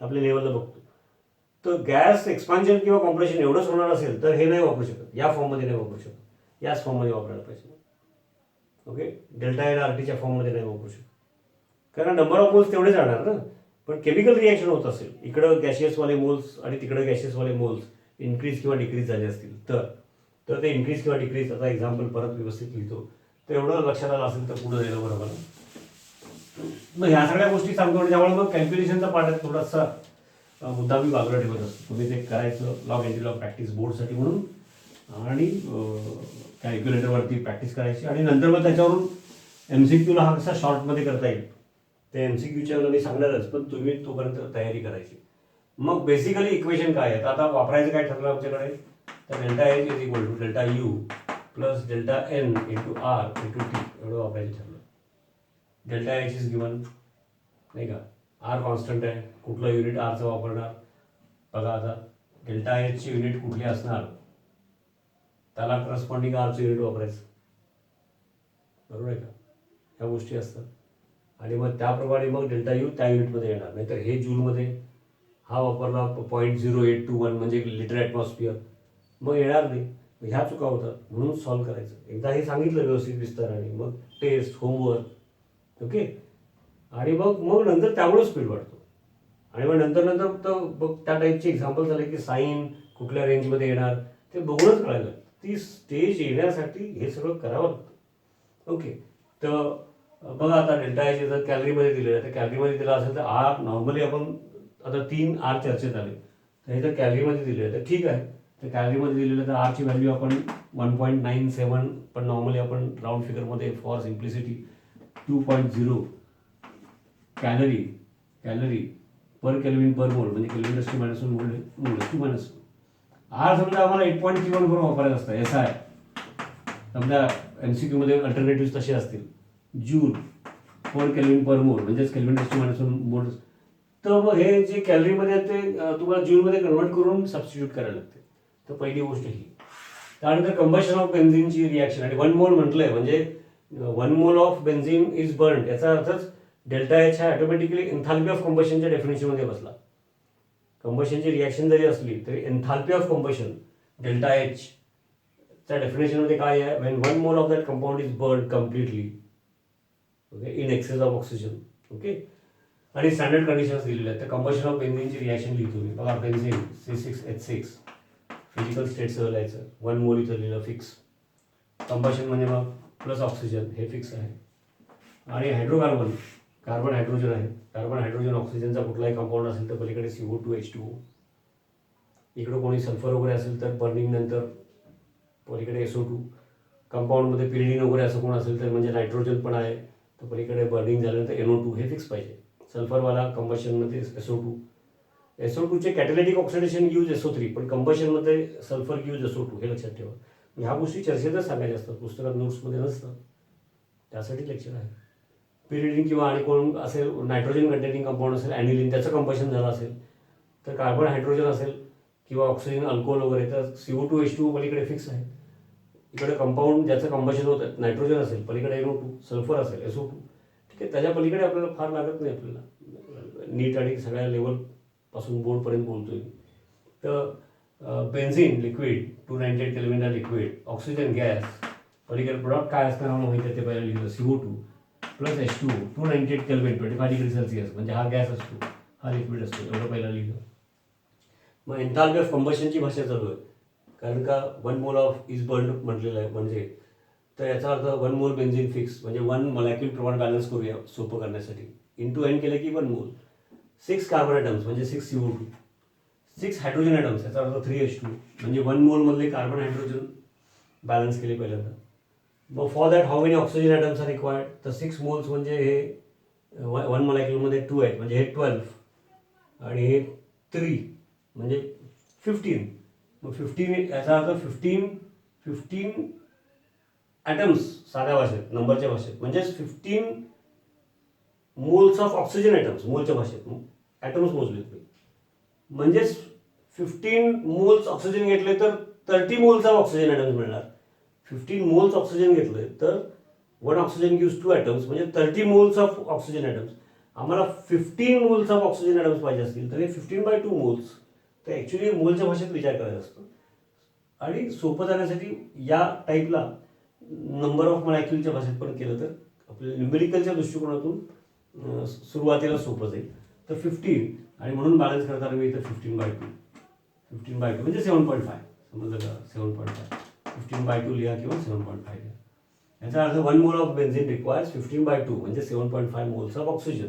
आपल्या लेवलला बघतो. तर गॅस एक्सपान्शन किंवा कॉम्प्रेशन एवढंच होणार असेल तर हे नाही वापरू शकत, या फॉर्ममध्ये नाही वापरू शकत, याच फॉर्ममध्ये वापरायला पाहिजे. ओके, डेल्टा एन आर टीच्या फॉर्ममध्ये नाही वापरू शकत, कारण नंबर ऑफ मोल्स तेवढे जाणार ना. पण केमिकल रिॲक्शन होत असेल, इकडं गॅशियसवाले मोल्स आणि तिकडं गॅशियसवाले मोल्स इन्क्रीज किंवा डिक्रीज झाले असतील तर ते इन्क्रीज किंवा डिक्रीज, आता एक्झाम्पल परत व्यवस्थित लिहितो, तर एवढं लक्षात आलं असेल तर पुढे जायला बरोबर. मग ह्या सगळ्या गोष्टी सांगतो आणि त्यामुळे मग कॅल्क्युलेशनचा पार्ट थोडासा मुद्दा मी बाजूला ठेवत असतो. तुम्ही ते करायचं लॉग एंट्री लॉग प्रॅक्टिस बोर्डसाठी म्हणून, आणि कॅल्क्युलेटरवरती प्रॅक्टिस करायची, आणि नंतर मग त्याच्यावरून MCQला हा कसा शॉर्टमध्ये करता येईल ते MCQच्या मी सांगणारच, पण तुम्ही तोपर्यंत तयारी करायची. मग बेसिकली इक्वेशन काय आहे आता वापरायचं काय ठरलं आमच्याकडे, तर delta H is equal to delta U plus delta N into R into T एवढं वापरायचं ठरलं. डेल्टा एच इज गिवन नाही का, आर कॉन्स्टंट आहे, कुठलं युनिट आरचं वापरणार बघा. आता डेल्टा एचचे युनिट कुठले असणार, त्याला करस्पॉन्डिंग आरचं युनिट वापरायचं, बरोबर आहे का, ह्या गोष्टी असतात. आणि मग त्याप्रमाणे मग डेल्टा यू त्या युनिटमध्ये येणार, नाहीतर हे जूलमध्ये हा वापरला 0.0821 म्हणजे लिटर ॲटमॉस्फिअर, मग येणार नाही. ह्या चुका होतात, म्हणून सॉल्व्ह करायचं. एकदा हे सांगितलं व्यवस्थित विस्ताराने, मग टेस्ट होमवर्क, ओके, आणि मग नंतर त्यामुळे स्पीड वाढतो. आणि मग नंतर तर बघ त्या टाईपचे एक्झाम्पल झाले की साईन कुठल्या रेंजमध्ये येणार ते बघूनच कळायला, ती स्टेज येण्यासाठी हे सगळं करावं लागतं. ओके, तर बघा आता डेल्टा एच जर कॅलरीमध्ये दिलेलं आहे, तर कॅलरीमध्ये दिला असेल तर आर नॉर्मली आपण आता 3 आर चर्चेत आले, तर हे जर कॅलरीमध्ये दिले आहे तर ठीक आहे. तर कॅलरीमध्ये दिलेलं तर आरची व्हॅल्यू आपण 1.97, पण नॉर्मली आपण राऊंड फिगरमध्ये for simplicity 2.0 calorie per kelvin per mole, म्हणजे केल्विन टू मायनस 1 मोल टू मायनस 1. आर समजा आम्हाला 8.31 करून वापरायचं असतं, SI समजा MCQमध्ये अल्टरनेटिव्ह तसे असतील, जूल पर केल्विन पर मोल म्हणजेच केल्विन टू मायनस 1 मोल. तर मग हे जे कॅलरीमध्ये आहे ते तुम्हाला जूलमध्ये कन्वर्ट करून सबस्टिट्यूट करायला लागते. तर पहिली गोष्ट ही. त्यानंतर कंबशन ऑफ बेन्झिनची रिॲक्शन, आणि 1 मोल म्हटलंय म्हणजे 1 mole of benzene is burn, याचा अर्थच डेल्टा एच हा ऑटोमॅटिकली एन्थाल्पी ऑफ कंबशनच्या डेफिनेशनमध्ये बसला. कंबशनची रिॲक्शन जरी असली तरी enthalpy of combustion delta H च्या डेफिनेशनमध्ये काय आहे, Wien 1 mole of that compound is burn completely, okay, in excess of oxygen. Okay, आणि स्टँडर्ड कंडिशन्स दिलेल्या आहेत. तर कंबशन ऑफ बेन्झिनची रिॲक्शन लिहितो मी बघा. बेन्झिन C6H6 फिजिकल स्टेटसह लिहायचं, 1 मोल इथं लिहिलं फिक्स. कंबशन म्हणजे मग प्लस ऑक्सिजन हे फिक्स आहे. आणि हायड्रोकार्बन, कार्बन हायड्रोजन आहे, कार्बन हायड्रोजन ऑक्सिजनचा कुठलाही कंपाऊंड असेल तर पलीकडे CO2H2O, इकडं कोणी सल्फर वगैरे असेल तर बर्निंग नंतर पलीकडे SO2. कंपाऊंडमध्ये पिरिडीन वगैरे असं कोण असेल तर म्हणजे नायट्रोजन पण आहे, तर पलीकडे बर्निंग झाल्यानंतर NO2 हे फिक्स पाहिजे. सल्फरवाला कंबशनमध्ये SO2. SO2चे कॅटॅलिटिक ऑक्सिडेशन यूज SO3, पण कंबशनमध्ये सल्फर यूज SO2 हे लक्षात ठेवा. ह्या गोष्टी चर्चेतच सांगायच्या असतात, पुस्तकात नोट्समध्ये नसतात, त्यासाठी लेक्चर आहे. पिरिडीन किंवा आणि कोण असेल नायट्रोजन कंटेनिंग कंपाऊंड असेल, ॲनिलिन, त्याचं कंबशन झालं असेल तर कार्बन हायड्रोजन असेल किंवा ऑक्सिजन अल्कोहोल वगैरे तर CO2H2O पलीकडे फिक्स आहे. इकडे कंपाऊंड ज्याचं कंबशन होतं नायट्रोजन असेल, पलीकडे NO2, सल्फर असेल SO2, ठीक आहे. त्याच्या पलीकडे आपल्याला फार लागत नाही, आपल्याला नीट आणि सगळ्या लेवलपासून बोर्डपर्यंत बोलतोय. तर बेन्झिन लिक्विड 298 केल्विनला लिक्विड, ऑक्सिजन गॅस, पलीकडे प्रोडक्ट काय असणार मला माहिती आहे ते पहिला लिहिलं, CO2 plus H2O 298 kelvin 25 degree Celsius, म्हणजे हा गॅस असतो, हा लिक्विड असतो, एवढं पहिला लिहिलं. मग एन्थाल्पी ऑफ कंबशनची भाषा चालू आहे, कारण का 1 मोल ऑफ इज बर्न म्हटलेलं आहे, म्हणजे तर याचा अर्थ 1 मोल बेन्झिन फिक्स, म्हणजे 1 मॉलिक्यूल प्रमाण बॅलन्स करूया सोपं करण्यासाठी, इंटू एन केलं की 1 मोल. 6 कार्बन ॲटम्स म्हणजे 6 CO2, 6 हायड्रोजन ॲटम्स याचा अर्थ 3H2, म्हणजे 1 मोलमधले कार्बन हायड्रोजन बॅलन्स केले पहिल्यांदा. मग for that how many oxygen atoms are required, तर 6 मोल्स म्हणजे हे 1 मॉलिक्यूलमध्ये 2 आहेत, म्हणजे हे 12 आणि हे 3 म्हणजे 15. मग 15 याचा अर्थ 15 ॲटम्स साध्या भाषेत, नंबरच्या भाषेत, म्हणजेच 15 मोल्स ऑफ ऑक्सिजन ॲटम्स, मोलच्या भाषेत ॲटम्स मोजले तुम्ही, म्हणजेच 15 मोल्स ऑक्सिजन घेतले तर 30 मोल्स ऑफ ऑक्सिजन ॲटम्स मिळणार. 15 मोल्स ऑक्सिजन घेतलं तर 1 ऑक्सिजन गिव्स 2 ॲटम्स, म्हणजे 30 मोल्स ऑफ ऑक्सिजन ॲटम्स. आम्हाला 15 मोल्स ऑफ ऑक्सिजन ॲटम्स पाहिजे असतील तर हे 15/2 मोल्स. तर ॲक्च्युली मोलच्या भाषेत विचार करायचा असतो. आणि सोपं जाण्यासाठी या टाईपला नंबर ऑफ मॉलिक्युलच्या भाषेत पण केलं तर आपल्या न्यूमेरिकलच्या दृष्टिकोनातून सुरुवातीला सोपं जाईल. तर 15 आणि म्हणून बॅलन्स करताना मी इथं 15/2 म्हणजे 7.5 समजलं का. 7.5 15/2 लिहा किंवा 7.5 लिहा. याचा अर्थ 1 मोल ऑफ बेन्झिन रिक्वायर्स 15/2 म्हणजे 7.5 moles of oxygen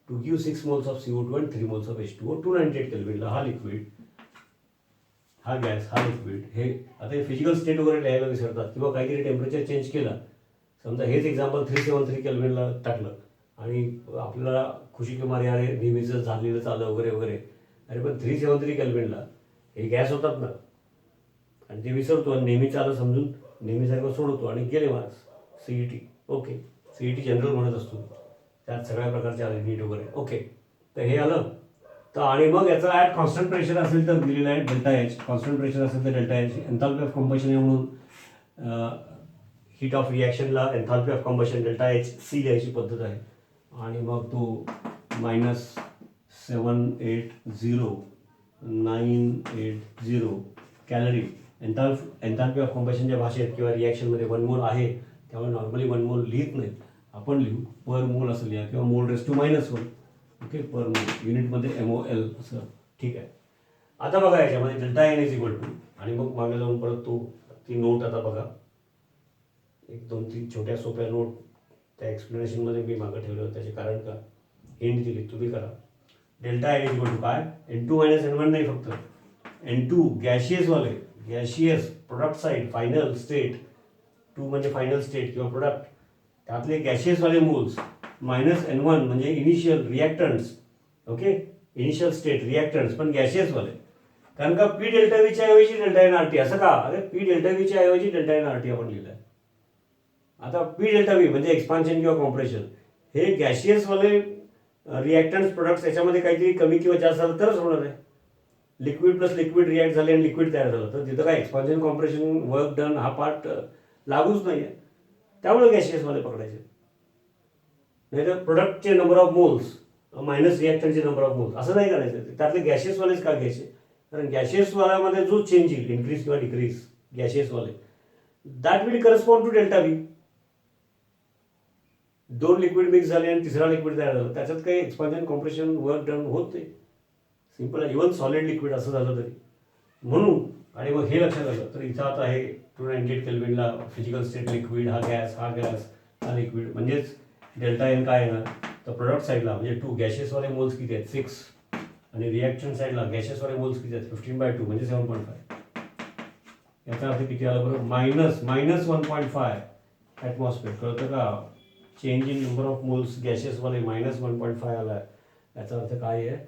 two give 6 moles of CO2 and 3 moles of H2O. 298 केल्विनला हा लिक्विड, हा गॅस, हा लिक्विड. हे आता हे फिजिकल स्टेट वगैरे लिहायला विसरतात किंवा काहीतरी टेम्परेचर चेंज केला. समजा हेच एक्झाम्पल 373 केल्विनला टाकलं आणि आपल्याला खुशी कुमार अरे नेहमीचं झालेलं चाललं वगैरे वगैरे. अरे पण 373 केल्विनला हे गॅस होतात ना, आणि ते विसरतो आणि नेहमी चालू समजून नेहमीसारखं सोडवतो आणि गेले marks. CET okay, CET general म्हणत असतो, त्यात सगळ्या प्रकारचे आले नीट वगैरे. ओके, तर हे आलं. तर आणि मग याचा ॲट कॉन्स्टंट प्रेशर असेल तर दिलेलं आहे डेल्टा एच. कॉन्स्टंट प्रेशर असेल तर delta H. Enthalpy of combustion आहे म्हणून हीट ऑफ रिॲक्शनला enthalpy of combustion delta H C लिहायची पद्धत आहे. आणि मग तो -780,980 कॅलरी. एन्थाल्पी ऑफ कंबशनच्या भाषेत किंवा रिॲक्शनमध्ये 1 मोल आहे, त्यामुळे नॉर्मली 1 मोल लिहित नाही आपण, लिहू पर मोल असं लिहा किंवा मोल रेस टू -1. ओके, पर मोल युनिटमध्ये MOL असं. ठीक आहे. आता बघा याच्यामध्ये delta N is equal to, आणि मग मागे जाऊन परत ती नोट आता बघा, 1-2-3 छोट्या सोप्या नोट त्या एक्सप्लेनेशनमध्ये मी मागं ठेवलं होतं. त्याचे कारण का हिंट दिली, तुम्ही करा. Delta N is equal to काय, N2 - N1 नाही, फक्त N2 गॅशियसवाले, gaseous product side final state, 2 म्हणजे फायनल स्टेट किंवा प्रोडक्ट, त्यातले गॅशियसवाले मोल्स, -N1 म्हणजे इनिशियल रिॲक्टंट्स. ओके, इनिशियल स्टेट रिॲक्टंट्स पण गॅशियसवाले. कारण का पी डेल्टा व्हीच्या ऐवजी डेल्टा एन आर टी असं का, अरे पी डेल्टा व्हीच्या ऐवजी डेल्टा एन आर टी आपण लिहिलं आहे. आता पी डेल्टा व्ही म्हणजे एक्सपान्शन किंवा कॉम्प्रेशन, हे गॅशियसवाले रिॲक्टंट्स प्रोडक्ट्स याच्यामध्ये काहीतरी कमी किंवा जास्त झालं तरच होणार आहे. लिक्विड प्लस लिक्विड रिॲक्ट झाले आणि लिक्विड तयार झालं तर तिथं काय एक्सपान्शन कॉम्प्रेशन वर्क डन हा पार्ट लागूच नाही आहे. त्यामुळे गॅशियसवाले पकडायचे. नाही तर प्रोडक्टचे नंबर ऑफ मोल्स मायनस रिॲक्टंटचे नंबर ऑफ मोल्स असं नाही करायचं. त्यातले गॅशियसवालेच का घ्यायचे, कारण गॅशियसवाल्यामध्ये जो चेंज येईल, इन्क्रीज किंवा डिक्रीज गॅशियसवाले, that will correspond to delta V. 2 liquid mix झाले आणि तिसरा लिक्विड तयार झालं, त्याच्यात काही एक्सपान्शन कॉम्प्रेशन वर्क डन होत नाही. सिम्पल आहे. इव्हन सॉलिड लिक्विड असं झालं तरी. म्हणून आणि मग हे लक्षात आलं तर इथं आता हे 298 केल्विनला फिजिकल स्टेट लिक्विड, हा गॅस, हा लिक्विड, म्हणजेच डेल्टा एन काय येणार, तर प्रोडक्ट साईडला म्हणजे 2 गॅशियसवाले मोल्स किती आहेत 6, आणि रिॲक्शन साईडला गॅशियसवाले मोल्स किती आहेत 15/2 म्हणजे 7.5. याचा अर्थ किती आला बरोबर, -1.5 ॲटमॉस्फिअर. कळतं का, change in number of moles गॅशियसवाले -1.5 आला आहे. याचा अर्थ काय आहे,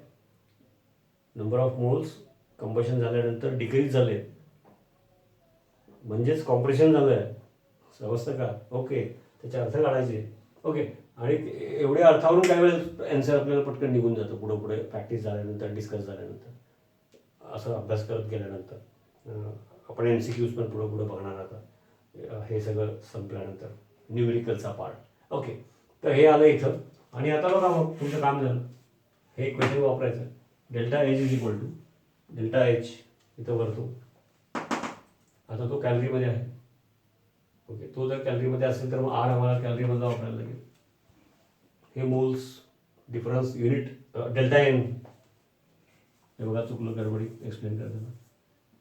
नंबर ऑफ मोल्स कंबशन झाल्यानंतर डिक्रीज झाले म्हणजेच कॉम्प्रेशन झालं आहे. समजतं का. ओके, त्याचे अर्थ काढायचे. ओके, आणि एवढ्या अर्थावरून काही वेळेस आन्सर आपल्याला पटकन निघून जातं पुढं पुढे प्रॅक्टिस झाल्यानंतर, डिस्कस झाल्यानंतर, असं अभ्यास करत गेल्यानंतर. आपण MCQs पण पुढं पुढं बघणार आता हे सगळं संपल्यानंतर, न्यूमेरिकलचा पार्ट. ओके, तर हे आलं इथं. आणि आता बघा मग तुमचं काम झालं, हे इक्वेशन वापरायचं. Delta H is equal to delta H इथं भरतो. आता तो कॅलरीमध्ये आहे. ओके, तो जर कॅलरीमध्ये असेल तर मग आर आम्हाला कॅलरीमधला वापरायला लागेल. हे moles difference unit delta N, हे बघा चुकलं गडबडी एक्सप्लेन करताना.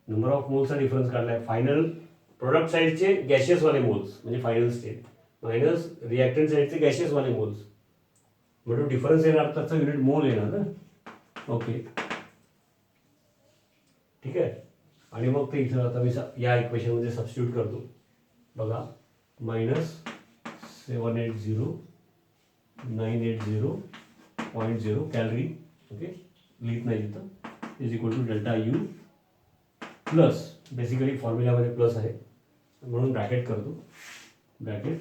नंबर ऑफ मोल्सचा डिफरन्स काढला आहे. फायनल प्रोडक्ट साईडचे गॅशियसवाले मोल्स म्हणजे फायनल स्टेट, मायनस रिॲक्टंट साईडचे गॅशियसवाले मोल्स, म्हणून डिफरन्स येणार त्याचा युनिट मोल येणार ना. ओके, ठीक आहे. आणि मग ते इथं आता मी या इक्वेशनमध्ये सबस्टिट्यूट करतो. बघा, -780,980.0 कॅलरी. ओके, लिहित नाही तिथं, is equal to delta U plus, basically फॉर्म्युलामध्ये प्लस आहे म्हणून ब्रॅकेट करतो. ब्रॅकेट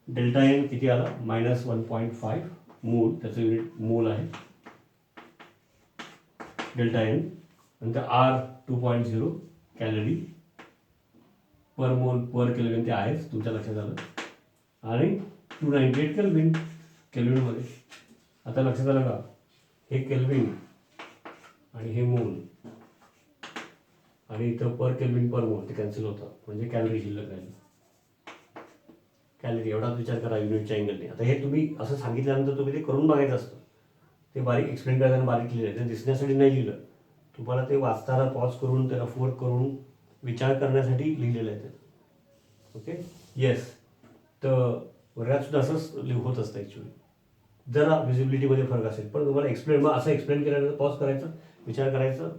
डेल्टा एन किती आला, -1.5 मोल, त्याचं युनिट मोल आहे डेल्टा एन. नंतर R 2.0 कॅलरी पर मोल पर केल्विन ते आहेच, तुमच्या लक्षात आलं. आणि 298 केल्विन केल्विनमध्ये. आता लक्षात आलं का, हे केल्विन आणि हे मोल आणि इथं पर केल्विन पर मोल ते कॅन्सल होतं, म्हणजे कॅलरी शिल्लक राहिली. कॅलरी एवढाच विचार करा युनिटच्या अँगलने. आता हे तुम्ही असं सांगितल्यानंतर तुम्ही ते करून बघायचं असतं. ते बारीक एक्सप्लेन करताना बारीक लिहिलं आहे, ते दिसण्यासाठी नाही लिहिलं, तुम्हाला ते वाचताना पॉज करून त्याला फोर करून विचार करण्यासाठी लिहिलेलं आहे ते. Okay, yes. तर वर्गात सुद्धा असंच होत असतं ॲक्च्युली. जरा विजिबिलिटीमध्ये फरक असेल, पण तुम्हाला एक्सप्लेन मग असं एक्सप्लेन केल्यानंतर पॉज करायचं, विचार करायचं,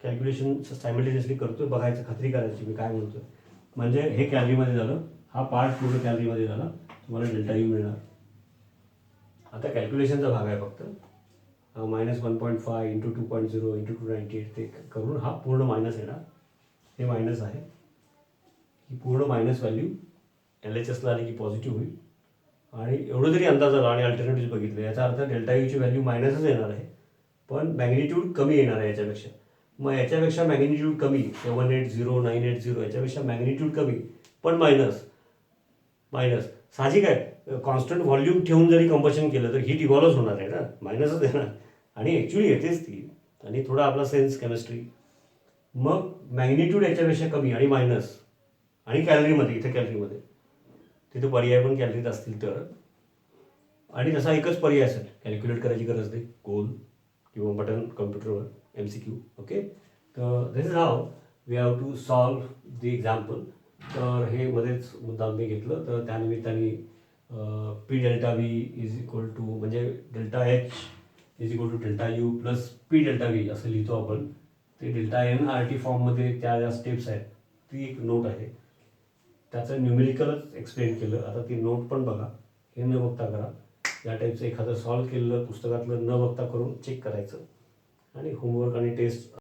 कॅल्क्युलेशन सायमल्टेनियसली करतोय बघायचं, खात्री करायची मी काय म्हणतोय. म्हणजे हे कॅलरीमध्ये झालं, हा पार्ट पूर्ण कॅलरीमध्ये झाला, तुम्हाला डेल्टा यू मिळणार. आता कॅल्क्युलेशनचा भाग आहे फक्त. -1.5 इंटू 2.0 इंटू 298 ते करून हा पूर्ण मायनस येणार. हे मायनस आहे, ही पूर्ण मायनस व्हॅल्यू LHSला आली की पॉझिटिव्ह होईल. आणि एवढं जरी अंदाज आला आणि अल्टरनेटिव्ह बघितलं, याचा अर्थ डेल्टा यूची व्हॅल्यू मायनसच येणार आहे, पण मॅग्निट्यूड कमी येणार आहे याच्यापेक्षा. मग याच्यापेक्षा मॅग्निट्यूड कमी 780 980 याच्यापेक्षा मॅग्निट्यूड कमी पण मायनस. साहजिक आहे, कॉन्स्टंट व्हॉल्यूम ठेवून जरी कंबशन केलं तर हीट इव्हॉल्वच होणार आहे ना, मायनसच येणार. आणि ॲक्च्युली येतेच ती, आणि थोडा आपला सेन्स केमिस्ट्री. मग मॅग्निट्यूड याच्यापेक्षा कमी आणि मायनस आणि कॅलरीमध्ये, इथे कॅलरीमध्ये तिथे पर्याय पण कॅलरीत असतील तर. आणि तसा एकच पर्याय असेल, कॅल्क्युलेट करायची गरज नाही, गोल किंवा बटन कम्प्युटरवर MCQ. ओके, तर this is how we have to solve the example. तर हे मध्येच मुद्दाम मी घेतलं, तर त्यानिमित्ताने P delta V is equal to, म्हणजे delta H is equal to delta U plus P delta V असं लिहितो आपण. ते डेल्टा NRT फॉर्ममध्ये त्या ज्या स्टेप्स आहेत ती एक नोट आहे, त्याचं न्यूमेरिकलच एक्सप्लेन केलं. आता ती नोट पण बघा, हे न बघता करा. या टाईपचं एखादं सॉल्व केलेलं पुस्तकातलं न बघता करून चेक करायचं. आणि होमवर्क आणि टेस्ट